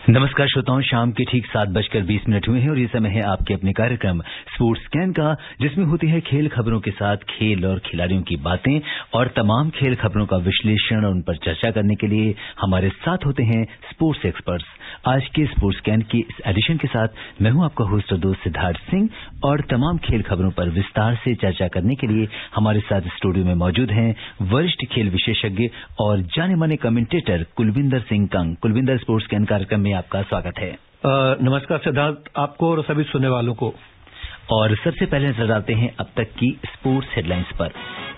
नमस्कार श्रोताओं, शाम के ठीक 7:20 हुए हैं और ये समय है आपके अपने कार्यक्रम स्पोर्ट्स स्कैन का, जिसमें होती है खेल खबरों के साथ खेल और खिलाड़ियों की बातें और तमाम खेल खबरों का विश्लेषण और उन पर चर्चा करने के लिए हमारे साथ होते हैं स्पोर्ट्स एक्सपर्ट्स। आज के स्पोर्ट्स स्कैन की इस एडिशन के साथ मैं हूं आपका होस्ट और दोस्त सिद्धार्थ सिंह और तमाम खेल खबरों पर विस्तार से चर्चा करने के लिए हमारे साथ स्टूडियो में मौजूद हैं वरिष्ठ खेल विशेषज्ञ और जाने माने commentator Kulwinder Singh Kang. Kulwinder, sports scan कार्यक्रम में आपका स्वागत है। नमस्कार सिद्धार्थ, आपको और सभी सुनने वालों को। और सबसे पहले नजर डालते हैं अब तक की स्पोर्ट्स हेडलाइंस पर।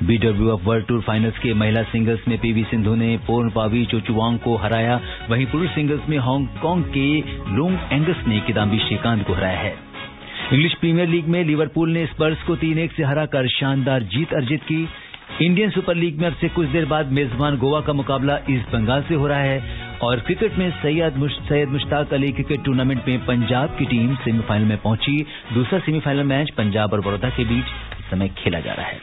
BWF वर्ल्ड टूर फाइनल्स के महिला सिंगल्स में पीवी सिंधु ने पोर्नपावी चोचुवांग को हराया। वहीं पुरुष सिंगल्स में हांगकांग के लोंग एंगस ने किदाम्बी श्रीकांत को हराया है। इंग्लिश प्रीमियर लीग में लिवरपूल ने स्पर्स को 3-1 से हराकर शानदार जीत अर्जित की। इंडियन सुपर लीग में अब से कुछ देर बाद मेजबान गोवा का मुकाबला ईस्ट बंगाल से हो रहा है। और क्रिकेट में सैयद मुश्ताक अली क्रिकेट टूर्नामेंट में पंजाब की टीम सेमीफाइनल में पहुंची। दूसरा सेमीफाइनल मैच पंजाब और बड़ौदा के बीच इस समय खेला जा रहा है।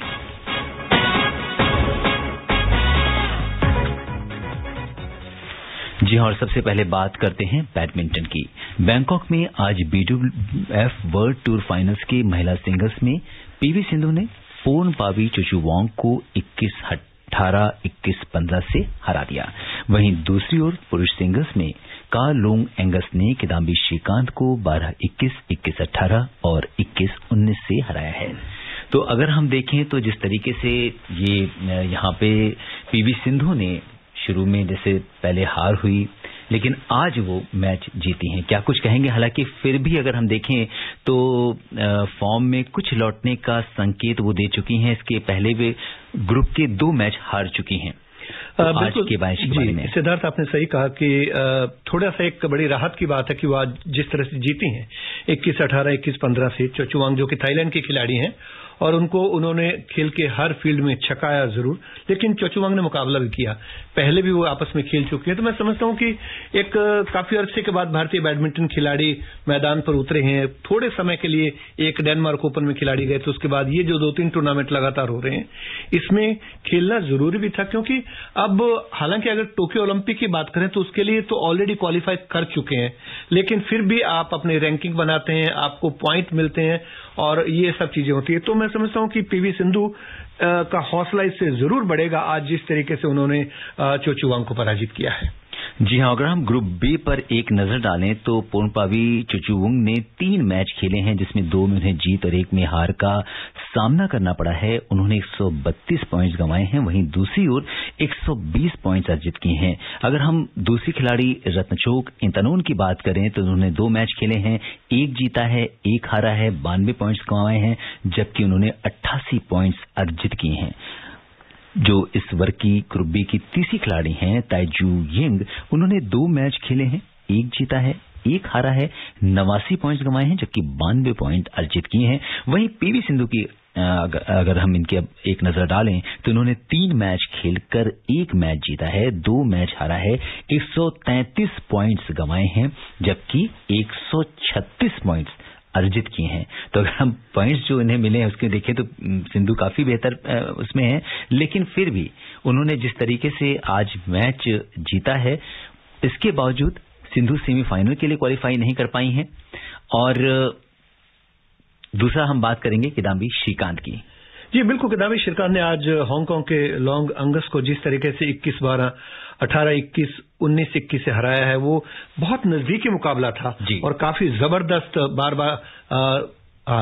जी हाँ, और सबसे पहले बात करते हैं बैडमिंटन की। बैंकॉक में आज BWF वर्ल्ड टूर फाइनल्स के महिला सिंगल्स में पीवी सिंधु ने पोर्नपावी चोचुवांग को 21-18, 21-15 से हरा दिया। वहीं दूसरी ओर पुरुष सिंगल्स में का लोंग एंगस ने किदाम्बी श्रीकांत को 12-21, 21-18 और 21-19 से हराया है। तो अगर हम देखें तो जिस तरीके से ये यहाँ पे पीवी सिंधु ने शुरू में जैसे पहले हार हुई, लेकिन आज वो मैच जीती हैं, क्या कुछ कहेंगे? हालांकि फिर भी अगर हम देखें तो फॉर्म में कुछ लौटने का संकेत वो दे चुकी हैं। इसके पहले वे ग्रुप के 2 मैच हार चुकी हैं। तो आज के बारे में सिद्धार्थ, आपने सही कहा कि थोड़ा सा एक बड़ी राहत की बात है कि वो आज जिस तरह से जीती हैं 21-18, 21-15 से चोचुवांग, जो कि थाईलैंड की खिलाड़ी हैं, और उन्होंने खेल के हर फील्ड में छकाया जरूर, लेकिन चोचुवांग ने मुकाबला भी किया। पहले भी वो आपस में खेल चुके हैं, तो मैं समझता हूं कि एक काफी अरसे के बाद भारतीय बैडमिंटन खिलाड़ी मैदान पर उतरे हैं। थोड़े समय के लिए एक डेनमार्क ओपन में खिलाड़ी गए, तो उसके बाद ये जो 2-3 टूर्नामेंट लगातार हो रहे हैं, इसमें खेलना जरूरी भी था, क्योंकि अब हालांकि अगर टोक्यो ओलंपिक की बात करें तो उसके लिए तो ऑलरेडी क्वालिफाई कर चुके हैं, लेकिन फिर भी आप अपनी रैंकिंग बनाते हैं, आपको पॉइंट मिलते हैं और ये सब चीजें होती है। तो मैं समझता हूं कि पीवी सिंधु का हौसला इससे जरूर बढ़ेगा आज जिस तरीके से उन्होंने चोचुवांग को पराजित किया है। जी हाँ, अगर हम ग्रुप बी पर एक नजर डालें तो पोर्नपावी चोचुवांग ने 3 मैच खेले हैं, जिसमें 2 में उन्हें जीत और 1 में हार का सामना करना पड़ा है। उन्होंने 132 पॉइंट्स गंवाए हैं, वहीं दूसरी ओर 120 पॉइंट्स अर्जित किए हैं। अगर हम दूसरी खिलाड़ी रत्नचोक इंतनोन की बात करें तो उन्होंने 2 मैच खेले हैं, 1 जीता है, 1 हारा है, 92 पॉइंट्स गंवाए हैं, जबकि उन्होंने 88 पॉइंट्स अर्जित किए हैं। जो इस वर्ग की ग्रुप बी की तीसरी खिलाड़ी हैं ताइजू यिंग, उन्होंने 2 मैच खेले हैं, 1 जीता है, 1 हारा है, 89 पॉइंट्स गंवाए हैं, जबकि 92 पॉइंट अर्जित किए हैं। वहीं पीवी सिंधु की अगर हम इनके अब एक नजर डालें तो इन्होंने 3 मैच खेलकर 1 मैच जीता है, 2 मैच हारा है, 133 पॉइंट्स गंवाए हैं, जबकि 136 पॉइंट्स अर्जित किए हैं। तो अगर हम पॉइंट्स जो इन्हें मिले हैं उसके देखें तो सिंधु काफी बेहतर उसमें है, लेकिन फिर भी उन्होंने जिस तरीके से आज मैच जीता है, इसके बावजूद सिंधु सेमीफाइनल के लिए क्वालिफाई नहीं कर पाई हैं। और दूसरा हम बात करेंगे किदाम्बी श्रीकांत की। जी बिल्कुल, किदाम्बी श्रीकांत ने आज हांगकांग के लोंग एंगस को जिस तरीके से 21-12, 18-21, 19-21 से हराया है, वो बहुत नजदीकी मुकाबला था और काफी जबरदस्त बार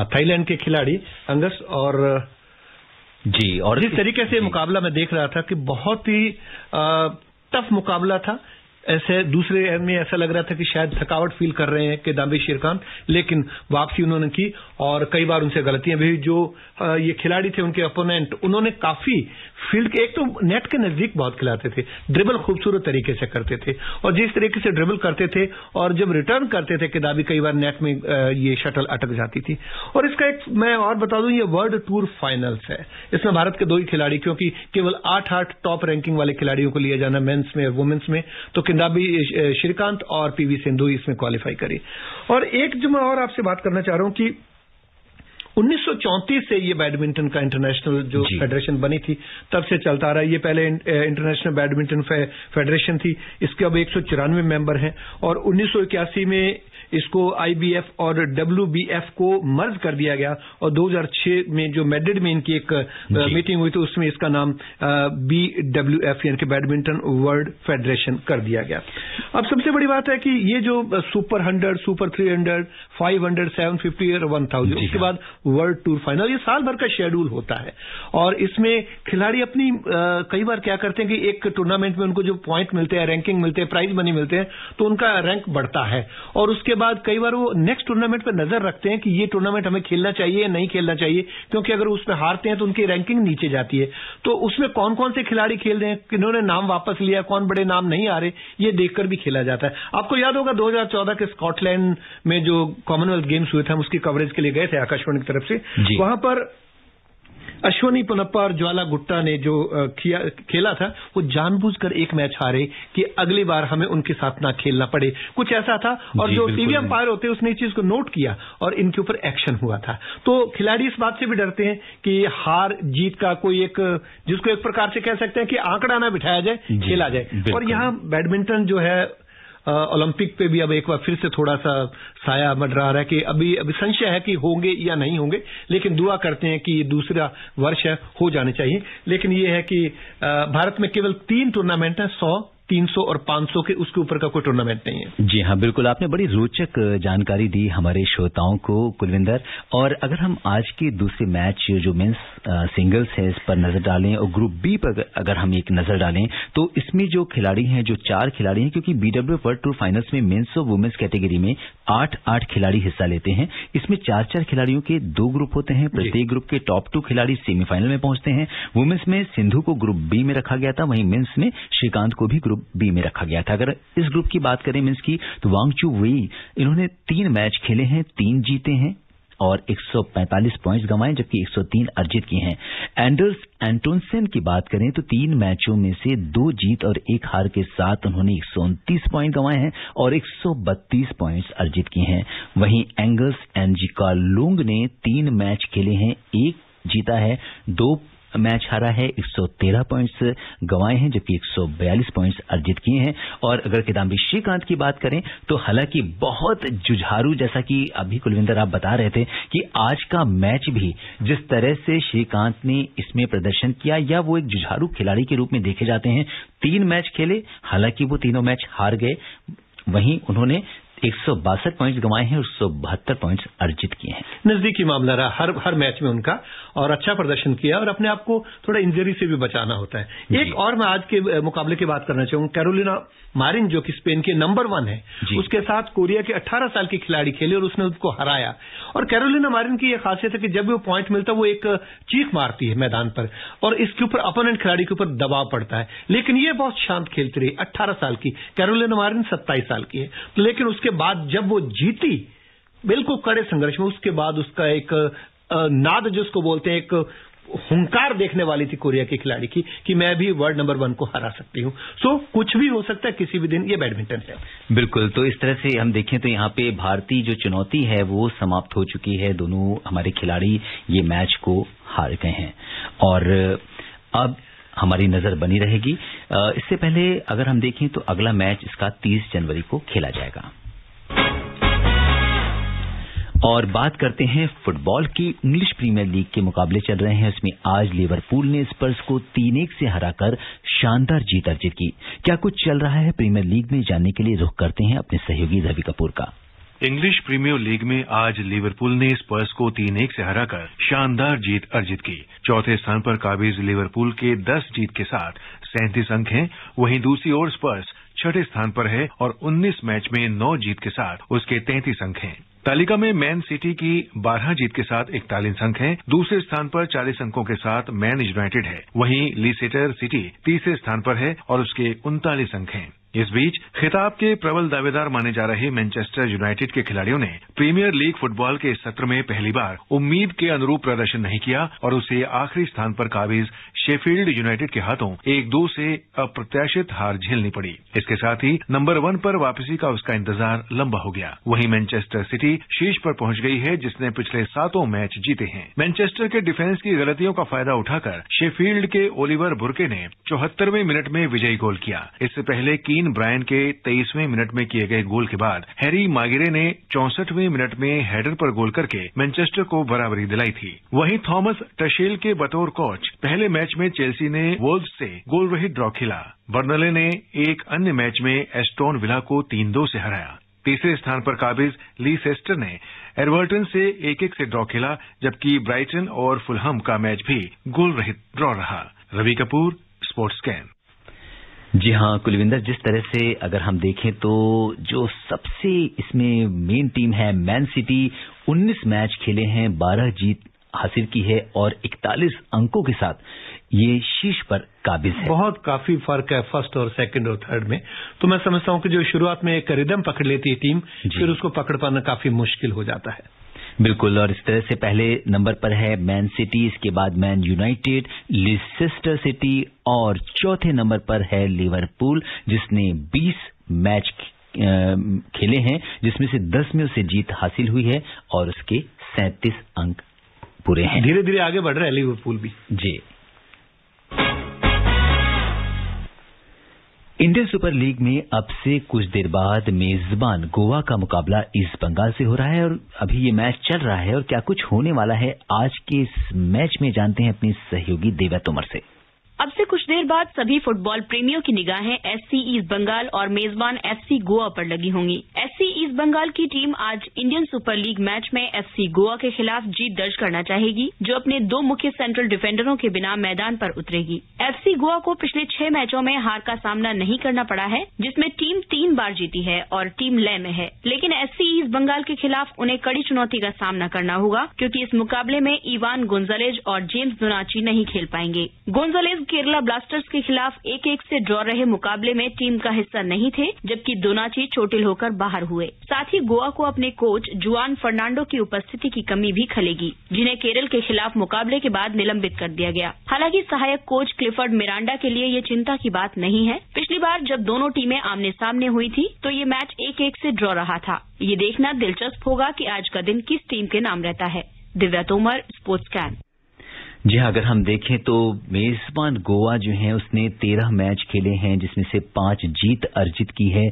थाईलैंड के खिलाड़ी एंगस और जिस तरीके से मुकाबला मैं देख रहा था कि बहुत ही टफ मुकाबला था। ऐसे दूसरे में ऐसा लग रहा था कि शायद थकावट फील कर रहे हैं किदाम्बी श्रीकांत, लेकिन वापसी उन्होंने की और कई बार उनसे गलतियां भी। जो ये खिलाड़ी थे उनके अपोनेंट, उन्होंने काफी फील्ड के, एक तो नेट के नजदीक बहुत खिलाते थे, ड्रिबल खूबसूरत तरीके से करते थे, और जिस तरीके से ड्रिबल करते थे और जब रिटर्न करते थे किदाम्बी, कई बार नेट में ये शटल अटक जाती थी। और इसका एक मैं और बता दूं, ये वर्ल्ड टूर फाइनल्स है, इसमें भारत के 2 ही खिलाड़ी, क्योंकि केवल 8 टॉप रैंकिंग वाले खिलाड़ियों को लिया जाना मेंस में और वुमेन्स में, तो किदाम्बी श्रीकांत और पीवी सिंधु इसमें क्वालिफाई करी। और एक जो मैं और आपसे बात करना चाह रहा हूं कि 1934 से ये बैडमिंटन का इंटरनेशनल जो फेडरेशन बनी थी तब से चलता रहा है। ये पहले इंटरनेशनल बैडमिंटन फेडरेशन थी, इसके अब 194 मेंबर हैं और 1981 में इसको IBF और WBF को मर्ज कर दिया गया और 2006 में जो मैड्रिड में इनकी एक मीटिंग हुई तो उसमें इसका नाम BWF यानी कि बैडमिंटन वर्ल्ड फेडरेशन कर दिया गया। अब सबसे बड़ी बात है कि ये जो सुपर 100, सुपर 300, 500, 750 और 1000 उसके बाद वर्ल्ड टूर फाइनल, ये साल भर का शेड्यूल होता है और इसमें खिलाड़ी अपनी कई बार क्या करते हैं कि एक टूर्नामेंट में उनको जो पॉइंट मिलते हैं, रैंकिंग मिलते हैं, प्राइज मनी मिलते हैं तो उनका रैंक बढ़ता है और उसके बाद कई बार वो नेक्स्ट टूर्नामेंट पर नजर रखते हैं कि ये टूर्नामेंट हमें खेलना चाहिए या नहीं खेलना चाहिए, क्योंकि अगर उसमें हारते हैं तो उनकी रैंकिंग नीचे जाती है। तो उसमें कौन कौन से खिलाड़ी खेल रहे हैं, किन्होंने नाम वापस लिया, कौन बड़े नाम नहीं आ रहे, ये देखकर भी खेला जाता है। आपको याद होगा 2014 के स्कॉटलैंड में जो कॉमनवेल्थ गेम्स हुए थे, हम उसकी कवरेज के लिए गए थे आकाशवाणी की तरफ से। वहां पर अश्वनी पोनप्पा और ज्वाला गुट्टा ने जो खेला था वो जानबूझकर एक मैच हारे कि अगली बार हमें उनके साथ ना खेलना पड़े, कुछ ऐसा था। और जो टीवी अंपायर होते हैं उसने इस चीज को नोट किया और इनके ऊपर एक्शन हुआ था। तो खिलाड़ी इस बात से भी डरते हैं कि हार जीत का कोई एक, जिसको एक प्रकार से कह सकते हैं कि आंकड़ा ना बिठाया जाए, खेला जाए। और यहाँ बैडमिंटन जो है ओलंपिक पे भी अब एक बार फिर से थोड़ा सा साया मंडरा रहा है कि अभी संशय है कि होंगे या नहीं होंगे, लेकिन दुआ करते हैं कि ये दूसरा वर्ष है, हो जाने चाहिए। लेकिन ये है कि भारत में केवल 3 टूर्नामेंट हैं, 100, 300 और 500 के, उसके ऊपर का कोई टूर्नामेंट नहीं है। जी हाँ, बिल्कुल, आपने बड़ी रोचक जानकारी दी हमारे श्रोताओं को कुलविंदर। और अगर हम आज के दूसरे मैच जो मेंस सिंगल्स है इस पर नजर डालें और ग्रुप बी पर अगर हम एक नजर डालें तो इसमें जो खिलाड़ी हैं, जो 4 खिलाड़ी हैं, क्योंकि BWF वर्ल्ड टूर फाइनल्स में मेंस और वुमेन्स कैटेगरी में 8-8 खिलाड़ी हिस्सा लेते हैं। इसमें 4-4 खिलाड़ियों के 2 ग्रुप होते हैं, प्रत्येक ग्रुप के टॉप 2 खिलाड़ी सेमीफाइनल में पहुंचते हैं। वुमेन्स में सिंधु को ग्रुप बी में रखा गया था, वहीं मेंस में श्रीकांत को भी ग्रुप बी में रखा गया था। अगर इस ग्रुप की बात करें मेंस की तो वांगचू वेई, इन्होंने 3 मैच खेले हैं, 3 जीते हैं और 145 पॉइंट्स गंवाए, जबकि 103 अर्जित किए हैं। एंडर्स एंटोनसेन की बात करें तो 3 मैचों में से 2 जीत और 1 हार के साथ उन्होंने 129 पॉइंट गंवाए हैं और 132 पॉइंट्स अर्जित किए हैं। वहीं एंगस एनजिकालोंग ने 3 मैच खेले हैं, 1 जीता है, 2 मैच हारा है, 113 पॉइंट्स गंवाए हैं, जबकि 142 पॉइंट्स अर्जित किए हैं। और अगर किदाम्बी श्रीकांत की बात करें तो हालांकि बहुत जुझारू, जैसा कि अभी कुलविंदर आप बता रहे थे कि आज का मैच भी जिस तरह से श्रीकांत ने इसमें प्रदर्शन किया, या वो एक जुझारू खिलाड़ी के रूप में देखे जाते हैं। 3 मैच खेले, हालांकि वो तीनों मैच हार गए, वहीं उन्होंने 162 पॉइंट्स गंवाए हैं और 172 पॉइंट्स अर्जित किए हैं। नजदीकी मामला रहा हर मैच में उनका, और अच्छा प्रदर्शन किया और अपने आप को थोड़ा इंजरी से भी बचाना होता है। एक और मैं आज के मुकाबले की बात करना चाहूंगा, कैरोलिना मारिन जो कि स्पेन के नंबर 1 है, उसके साथ कोरिया के 18 साल की खिलाड़ी खेले और उसने उसको हराया। और कैरोलिना मारिन की यह खासियत है कि जब भी वो पॉइंट मिलता है वो एक चीख मारती है मैदान पर और इसके ऊपर अपोनेंट खिलाड़ी के ऊपर दबाव पड़ता है, लेकिन ये बहुत शांत खेलती रही। 18 साल की कैरोलिना मारिन 27 साल की है, लेकिन उसके बाद जब वो जीती बिल्कुल कड़े संघर्ष में, उसके बाद उसका एक नाद जिसको बोलते हैं, एक हुंकार देखने वाली थी कोरिया के खिलाड़ी की कि मैं भी वर्ल्ड नंबर 1 को हरा सकती हूं। सो कुछ भी हो सकता है किसी भी दिन, ये बैडमिंटन है। बिल्कुल, तो इस तरह से हम देखें तो यहाँ पे भारतीय जो चुनौती है वो समाप्त हो चुकी है। दोनों हमारे खिलाड़ी ये मैच को हार गए हैं और अब हमारी नजर बनी रहेगी। इससे पहले अगर हम देखें तो अगला मैच इसका 30 जनवरी को खेला जाएगा। और बात करते हैं फुटबॉल की। इंग्लिश प्रीमियर लीग के मुकाबले चल रहे हैं, इसमें आज लिवरपूल ने स्पर्स को 3-1 से हराकर शानदार जीत अर्जित की। क्या कुछ चल रहा है प्रीमियर लीग में, जानने के लिए रुख करते हैं अपने सहयोगी रवि कपूर का। इंग्लिश प्रीमियर लीग में आज लिवरपूल ने स्पर्स को 3-1 से हराकर शानदार जीत अर्जित की। चौथे स्थान पर काबिज लिवरपूल के 10 जीत के साथ 37 अंक हैं, वहीं दूसरी ओर स्पर्स 6ठे स्थान पर है और 19 मैच में 9 जीत के साथ उसके 33 अंक हैं। तालिका में मैन सिटी की 12 जीत के साथ 41 अंक हैं। दूसरे स्थान पर 40 अंकों के साथ मैन यूनाइटेड है, वहीं लीसेस्टर सिटी तीसरे स्थान पर है और उसके 39 अंक हैं। इस बीच खिताब के प्रबल दावेदार माने जा रहे मैनचेस्टर यूनाइटेड के खिलाड़ियों ने प्रीमियर लीग फुटबॉल के इस सत्र में पहली बार उम्मीद के अनुरूप प्रदर्शन नहीं किया और उसे आखिरी स्थान पर काबिज शेफील्ड यूनाइटेड के हाथों 1-2 से अप्रत्याशित हार झेलनी पड़ी। इसके साथ ही नंबर 1 पर वापसी का उसका इंतजार लंबा हो गया। वहीं मैनचेस्टर सिटी शीर्ष पर पहुंच गई है, जिसने पिछले 7 मैच जीते हैं। मैनचेस्टर के डिफेंस की गलतियों का फायदा उठाकर शेफील्ड के ओलिवर बुर्के ने 74वें मिनट में विजयी गोल किया। इससे पहले कीन ब्रायन के 23वें मिनट में किए गए गोल के बाद हैरी मागिरे ने 64वें मिनट में हेडर पर गोल करके मैनचेस्टर को बराबरी दिलाई थी। वहीं थॉमस टशेल के बतौर कोच पहले मैच में चेल्सी ने वोल्व्स से गोल रहित ड्रॉ खेला। बर्नले ने एक अन्य मैच में एस्टोन विला को 3-2 से हराया। तीसरे स्थान पर काबिज लीसेस्टर ने एवर्टन से 1-1 से ड्रॉ खेला, जबकि ब्राइटन और फुलहम का मैच भी गोल रहित ड्रॉ रहा। Ravi Kapoor, Sports Scan. जी हाँ कुलविंदर, जिस तरह से अगर हम देखें तो जो सबसे इसमें मेन टीम है मैन सिटी 19 मैच खेले हैं, 12 जीत हासिल की है और 41 अंकों के साथ ये शीर्ष पर काबिज है। बहुत काफी फर्क है फर्स्ट और सेकंड और थर्ड में। तो मैं समझता हूं कि जो शुरुआत में एक रिदम पकड़ लेती है टीम, फिर उसको पकड़ पाना काफी मुश्किल हो जाता है। बिल्कुल, और इस तरह से पहले नंबर पर है मैन सिटी, इसके बाद मैन यूनाइटेड, लीसेस्टर सिटी और चौथे नंबर पर है लिवरपूल, जिसने 20 मैच खेले हैं, जिसमें से 10 में उसे जीत हासिल हुई है और उसके 37 अंक पूरे हैं। धीरे धीरे आगे बढ़ रहा है लिवरपूल भी। जी। इंडियन सुपर लीग में अब से कुछ देर बाद मेजबान गोवा का मुकाबला ईस्ट बंगाल से हो रहा है और अभी ये मैच चल रहा है। और क्या कुछ होने वाला है आज के इस मैच में, जानते हैं अपनी सहयोगी देवा तोमर से। अब से कुछ देर बाद सभी फुटबॉल प्रेमियों की निगाहें एससी ईस्ट बंगाल और मेजबान एफसी गोवा पर लगी होंगी। एससी ईस्ट बंगाल की टीम आज इंडियन सुपर लीग मैच में एफसी गोवा के खिलाफ जीत दर्ज करना चाहेगी, जो अपने 2 मुख्य सेंट्रल डिफेंडरों के बिना मैदान पर उतरेगी। एफसी गोवा को पिछले 6 मैचों में हार का सामना नहीं करना पड़ा है, जिसमें टीम 3 बार जीती है और टीम लय में है। लेकिन एससी ईस्ट बंगाल के खिलाफ उन्हें कड़ी चुनौती का सामना करना होगा, क्योंकि इस मुकाबले में इवान गोंजालेज और जेम्स डोनाची नहीं खेल पाएंगे। गोंजालेज केरला ब्लास्टर्स के खिलाफ 1-1 से ड्रॉ रहे मुकाबले में टीम का हिस्सा नहीं थे, जबकि डोनाची चोटिल होकर बाहर हुए। साथ ही गोवा को अपने कोच जुआन फर्नांडो की उपस्थिति की कमी भी खलेगी, जिन्हें केरल के खिलाफ मुकाबले के बाद निलंबित कर दिया गया। हालांकि सहायक कोच क्लिफर्ड मिरांडा के लिए ये चिंता की बात नहीं है। पिछली बार जब दोनों टीमें आमने सामने हुई थी तो ये मैच 1-1 से ड्रॉ रहा था। ये देखना दिलचस्प होगा कि आज का दिन किस टीम के नाम रहता है। Divya Tomar, Sports Scan. जी हाँ, अगर हम देखें तो मेजबान गोवा जो है उसने 13 मैच खेले हैं, जिसमें से 5 जीत अर्जित की है,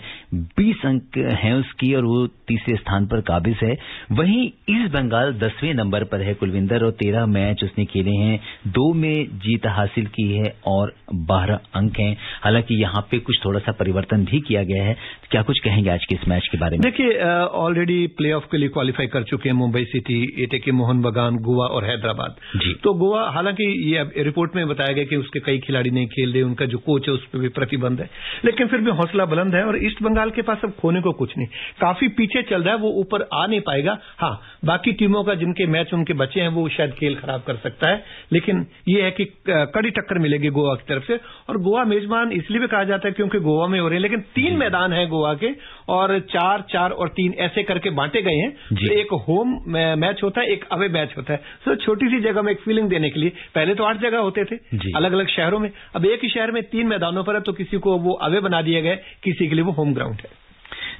20 अंक हैं उसकी और वो तीसरे स्थान पर काबिज है। वहीं ईस्ट बंगाल 10वें नंबर पर है कुलविंदर, और 13 मैच उसने खेले हैं, 2 में जीत हासिल की है और 12 अंक हैं। हालांकि यहाँ पे कुछ थोड़ा सा परिवर्तन भी किया गया है। क्या कुछ कहेंगे आज के इस मैच के बारे में? देखिए, ऑलरेडी प्लेऑफ के लिए क्वालिफाई कर चुके हैं मुंबई सिटी, एटीके मोहन बगान, गोवा और हैदराबाद। तो गोवा, हालांकि ये रिपोर्ट में बताया गया कि उसके कई खिलाड़ी नहीं खेल रहे, उनका जो कोच है उस पर भी प्रतिबंध है, लेकिन फिर भी हौसला बुलंद है। और ईस्ट बंगाल के पास अब खोने को कुछ नहीं, काफी पीछे चल रहा है, वो ऊपर आ नहीं पाएगा। हाँ, बाकी टीमों का जिनके मैच उनके बचे हैं वो शायद खेल खराब कर सकता है, लेकिन ये है कि कड़ी टक्कर मिलेगी गोवा की तरफ से। और गोवा मेजबान इसलिए भी कहा जाता है क्योंकि गोवा में हो रहे हैं, लेकिन 3 मैदान है गोवा के और 4-4 और 3 ऐसे करके बांटे गए हैं। एक होम मैच होता है, एक अवे मैच होता है। तो छोटी सी जगह में एक फीलिंग देने के लिए पहले तो 8 जगह होते थे अलग अलग शहरों में, अब एक ही शहर में 3 मैदानों पर है, तो किसी को वो अवे बना दिए गए, किसी के लिए वो होम ग्राउंड है।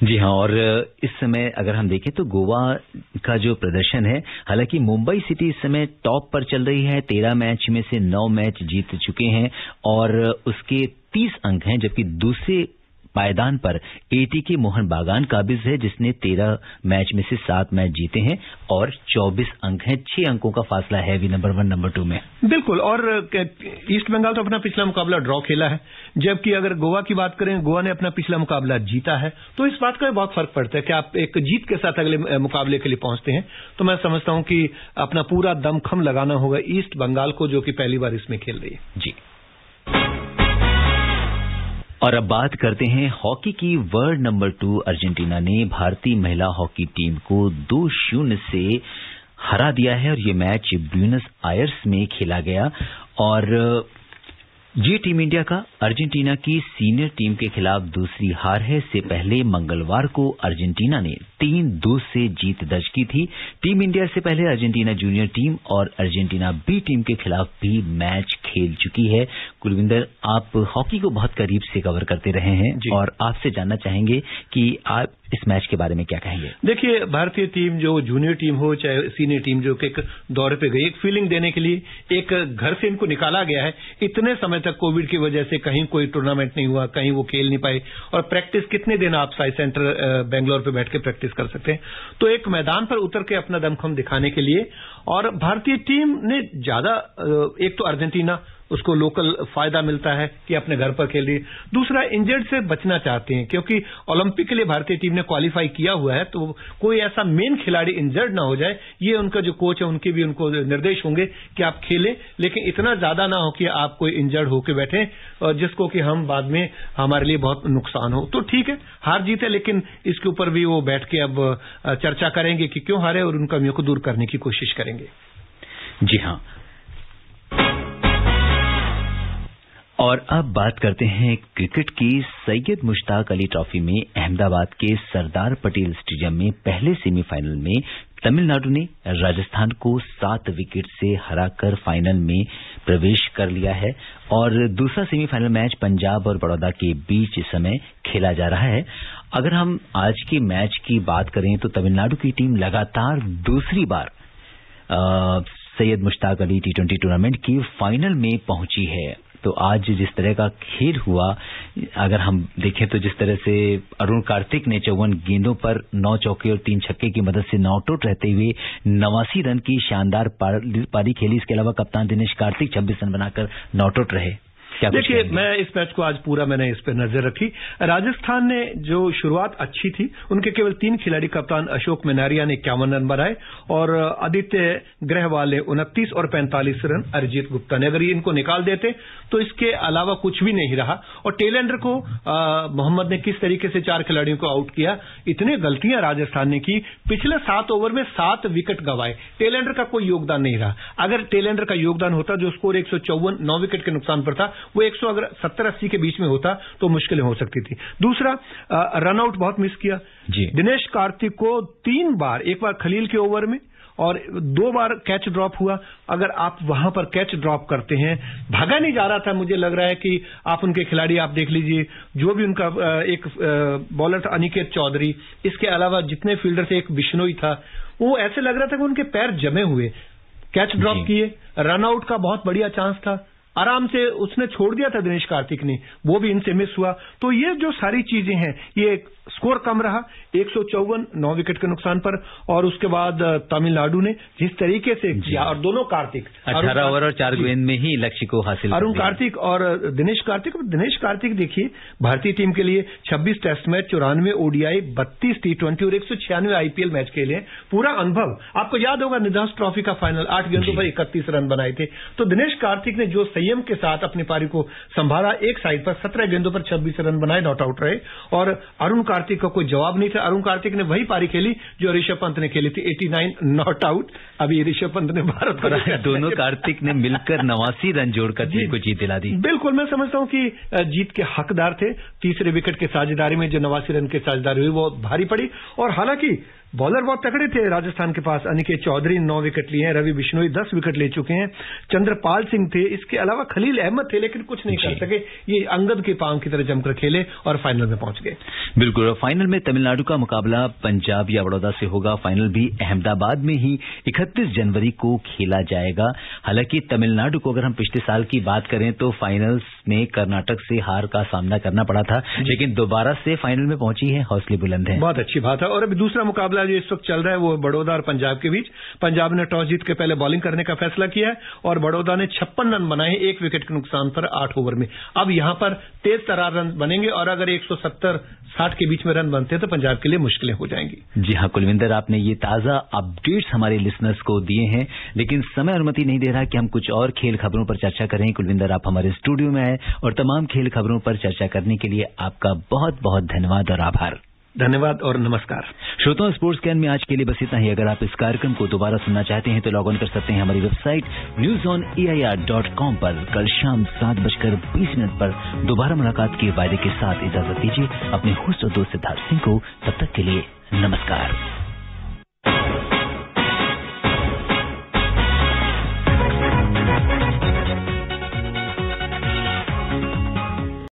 जी हाँ, और इस समय अगर हम देखें तो गोवा का जो प्रदर्शन है, हालांकि मुंबई सिटी इस समय टॉप पर चल रही है, 13 मैच में से 9 मैच जीत चुके हैं और उसके 30 अंक हैं, जबकि दूसरे पायदान पर एटीके मोहन बागान काबिज है, जिसने 13 मैच में से 7 मैच जीते हैं और 24 अंक हैं। 6 अंकों का फासला है भी नंबर 1 नंबर 2 में। बिल्कुल, और ईस्ट बंगाल तो अपना पिछला मुकाबला ड्रॉ खेला है, जबकि अगर गोवा की बात करें, गोवा ने अपना पिछला मुकाबला जीता है। तो इस बात का बहुत फर्क पड़ता है कि आप एक जीत के साथ अगले मुकाबले के लिए पहुंचते हैं। तो मैं समझता हूं कि अपना पूरा दमखम लगाना होगा ईस्ट बंगाल को, जो कि पहली बार इसमें खेल रही है। जी। और अब बात करते हैं हॉकी की। वर्ल्ड नंबर 2 अर्जेंटीना ने भारतीय महिला हॉकी टीम को 2-0 से हरा दिया है और ये मैच ब्यूनस आयर्स में खेला गया। और ये टीम इंडिया का अर्जेंटीना की सीनियर टीम के खिलाफ दूसरी हार है। इससे पहले मंगलवार को अर्जेंटीना ने 3-2 से जीत दर्ज की थी। टीम इंडिया से पहले अर्जेंटीना जूनियर टीम और अर्जेंटीना बी टीम के खिलाफ भी मैच खेल चुकी है। कुलविंदर, आप हॉकी को बहुत करीब से कवर करते रहे हैं और आपसे जानना चाहेंगे कि आप इस मैच के बारे में क्या कहेंगे? देखिए, भारतीय टीम जो जूनियर टीम हो चाहे सीनियर टीम जो कि एक दौरे पे गई, एक फीलिंग देने के लिए एक घर से इनको निकाला गया है। इतने समय तक कोविड की वजह से कहीं कोई टूर्नामेंट नहीं हुआ, कहीं वो खेल नहीं पाए और प्रैक्टिस कितने दिन आप साई सेंटर बेंगलोर पे बैठ के प्रैक्टिस कर सकते हैं। तो एक मैदान पर उतर के अपना दमखम दिखाने के लिए और भारतीय टीम ने ज्यादा, एक तो अर्जेंटीना उसको लोकल फायदा मिलता है कि अपने घर पर खेल रही है, दूसरा इंजर्ड से बचना चाहते हैं क्योंकि ओलंपिक के लिए भारतीय टीम ने क्वालिफाई किया हुआ है, तो कोई ऐसा मेन खिलाड़ी इंजर्ड ना हो जाए, ये उनका जो कोच है उनके भी उनको निर्देश होंगे कि आप खेलें, लेकिन इतना ज्यादा ना हो कि आप कोई इंजर्ड होकर बैठे जिसको कि हम बाद में हमारे लिए बहुत नुकसान हो। तो ठीक है, हार जीत है, लेकिन इसके ऊपर भी वो बैठ के अब चर्चा करेंगे कि क्यों हारे और उन कमियों को दूर करने की कोशिश करेंगे। जी हाँ, और अब बात करते हैं क्रिकेट की। सैयद मुश्ताक अली ट्रॉफी में अहमदाबाद के सरदार पटेल स्टेडियम में पहले सेमीफाइनल में तमिलनाडु ने राजस्थान को 7 विकेट से हराकर फाइनल में प्रवेश कर लिया है और दूसरा सेमीफाइनल मैच पंजाब और बड़ौदा के बीच इस समय खेला जा रहा है। अगर हम आज के मैच की बात करें तो तमिलनाडु की टीम लगातार दूसरी बार सैयद मुश्ताक अली T20 टूर्नामेंट की फाइनल में पहुंची है। तो आज जिस तरह का खेल हुआ, अगर हम देखें तो जिस तरह से अरुण कार्तिक ने 54 गेंदों पर 9 चौके और 3 छक्के की मदद से नॉट आउट रहते हुए 89 रन की शानदार पारी खेली। इसके अलावा कप्तान दिनेश कार्तिक 26 रन बनाकर नॉट आउट रहे। देखिए, मैं इस मैच को आज पूरा मैंने इस पर नजर रखी। राजस्थान ने जो शुरुआत अच्छी थी, उनके केवल 3 खिलाड़ी, कप्तान अशोक मेनारिया ने 51 रन बनाए और आदित्य ग्रहवाल ने 29 और 45 रन अरिजीत गुप्ता ने। अगर इनको निकाल देते तो इसके अलावा कुछ भी नहीं रहा। और टेलेंडर को मोहम्मद ने किस तरीके से 4 खिलाड़ियों को आउट किया, इतने गलतियां राजस्थान ने की। पिछले 7 ओवर में 7 विकेट गंवाए, टेलेंडर का कोई योगदान नहीं रहा। अगर टेलेंडर का योगदान होता, जो स्कोर 154 9 विकेट के नुकसान पर था, वो 170-80 के बीच में होता तो मुश्किलें हो सकती थी। दूसरा, रनआउट बहुत मिस किया दिनेश कार्तिक को 3 बार, एक बार खलील के ओवर में और 2 बार कैच ड्रॉप हुआ। अगर आप वहां पर कैच ड्रॉप करते हैं, भागा नहीं जा रहा था, मुझे लग रहा है कि आप उनके खिलाड़ी आप देख लीजिए, जो भी उनका एक बॉलर था अनिकेत चौधरी, इसके अलावा जितने फील्डर थे, एक बिश्नोई था, वो ऐसे लग रहा था कि उनके पैर जमे हुए। कैच ड्रॉप किए, रनआउट का बहुत बढ़िया चांस था, आराम से उसने छोड़ दिया था दिनेश कार्तिक ने, वो भी इनसे मिस हुआ। तो ये जो सारी चीजें हैं, ये स्कोर कम रहा 154 9 विकेट के नुकसान पर। और उसके बाद तमिलनाडु ने जिस तरीके से किया, और दोनों कार्तिक 18 ओवर और 4 गेंद में ही लक्ष्य को हासिल, अरुण कार्तिक और दिनेश कार्तिक देखिए, भारतीय टीम के लिए 26 टेस्ट मैच, 94 ODI, 32 T20 और 196 IPL मैच खेले। पूरा अनुभव, आपको याद होगा निदास ट्रॉफी का फाइनल 8 गेंदों पर 31 रन बनाए थे। तो दिनेश कार्तिक ने जो संयम के साथ अपनी पारी को संभाला, एक साइड पर 17 गेंदों पर 26 रन बनाए, नॉट आउट रहे और अरुण कार्तिक का कोई जवाब नहीं था। अरुण कार्तिक ने वही पारी खेली जो ऋषभ पंत ने खेली थी, 89 नॉट आउट। अभी ऋषभ पंत ने भारत को दोनों कार्तिक ने मिलकर 89 रन जोड़कर टीम को जीत दिला दी। बिल्कुल, मैं समझता हूं कि जीत के हकदार थे। तीसरे विकेट की साझेदारी में जो 89 रन की साझेदारी हुई वो भारी पड़ी। और हालांकि बॉलर बहुत तगड़े थे राजस्थान के पास, अनिकेत चौधरी 9 विकेट लिए हैं, रवि बिश्नोई 10 विकेट ले चुके हैं, चंद्रपाल सिंह थे, इसके अलावा खलील अहमद थे, लेकिन कुछ नहीं कर सके। ये अंगद के पांव की तरह जमकर खेले और फाइनल में पहुंच गए। बिल्कुल, फाइनल में तमिलनाडु का मुकाबला पंजाब या बड़ौदा से होगा। फाइनल भी अहमदाबाद में ही 31 जनवरी को खेला जाएगा। हालांकि तमिलनाडु को अगर हम पिछले साल की बात करें तो फाइनल्स में कर्नाटक से हार का सामना करना पड़ा था, लेकिन दोबारा से फाइनल में पहुंची है, हौसले बुलंद हैं। बहुत अच्छी बात है। और अभी दूसरा मुकाबला जो इस वक्त चल रहा है वो बड़ौदा और पंजाब के बीच। पंजाब ने टॉस जीत के पहले बॉलिंग करने का फैसला किया है और बड़ौदा ने 56 रन बनाए 1 विकेट के नुकसान पर 8 ओवर में। अब यहां पर तेज तरार रन बनेंगे और अगर 170-60 के बीच में रन बनते हैं तो पंजाब के लिए मुश्किलें हो जाएंगी। जी हां कुलविंदर, आपने ये ताजा अपडेट्स हमारे लिसनर्स को दिए हैं, लेकिन समय अनुमति नहीं दे रहा कि हम कुछ और खेल खबरों पर चर्चा करें। कुलविंदर, आप हमारे स्टूडियो में आए और तमाम खेल खबरों पर चर्चा करने के लिए आपका बहुत बहुत धन्यवाद और आभार। धन्यवाद और नमस्कार। श्रोताओं, स्पोर्ट्स कैन में आज के लिए बस इतना ही। अगर आप इस कार्यक्रम को दोबारा सुनना चाहते हैं तो लॉग ऑन कर सकते हैं हमारी वेबसाइट newsonair.com पर। कल शाम 7:20 पर दोबारा मुलाकात के वायदे के साथ इजाजत दीजिए अपने होस्ट और दोस्त सिद्धार्थ सिंह को। तब तक के लिए नमस्कार।